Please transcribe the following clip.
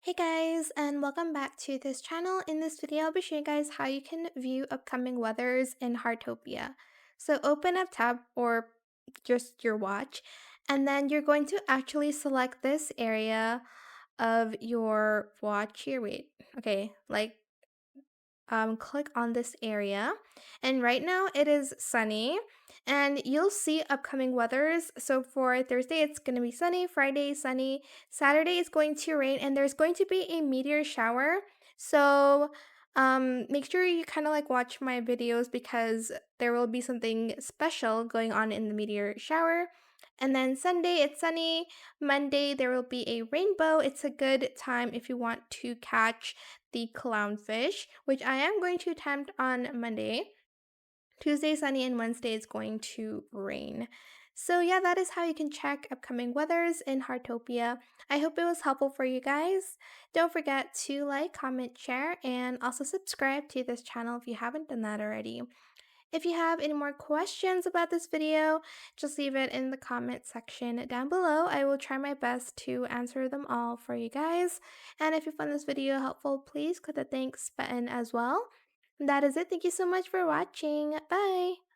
Hey guys, and welcome back to this channel. In this video, I'll be showing you guys how you can view upcoming weathers in Heartopia. So open up tab or just your watch, and then you're going to actually select this area of your watch here. Wait, okay, click on this area, and right now it is sunny, and you'll see upcoming weathers. So for Thursday it's going to be sunny, Friday sunny, Saturday is going to rain, and there's going to be a meteor shower. So make sure you kind of like watch my videos because there will be something special going on in the meteor shower. And then Sunday it's sunny, Monday there will be a rainbow. It's a good time if you want to catch the clownfish, which I am going to attempt on Monday. Tuesday sunny, and Wednesday is going to rain. So yeah, that is how you can check upcoming weathers in Heartopia. I hope it was helpful for you guys. Don't forget to like, comment, share, and also subscribe to this channel if you haven't done that already. If you have any more questions about this video, just leave it in the comment section down below. I will try my best to answer them all for you guys. And if you found this video helpful, please click the thanks button as well. And that is it. Thank you so much for watching. Bye!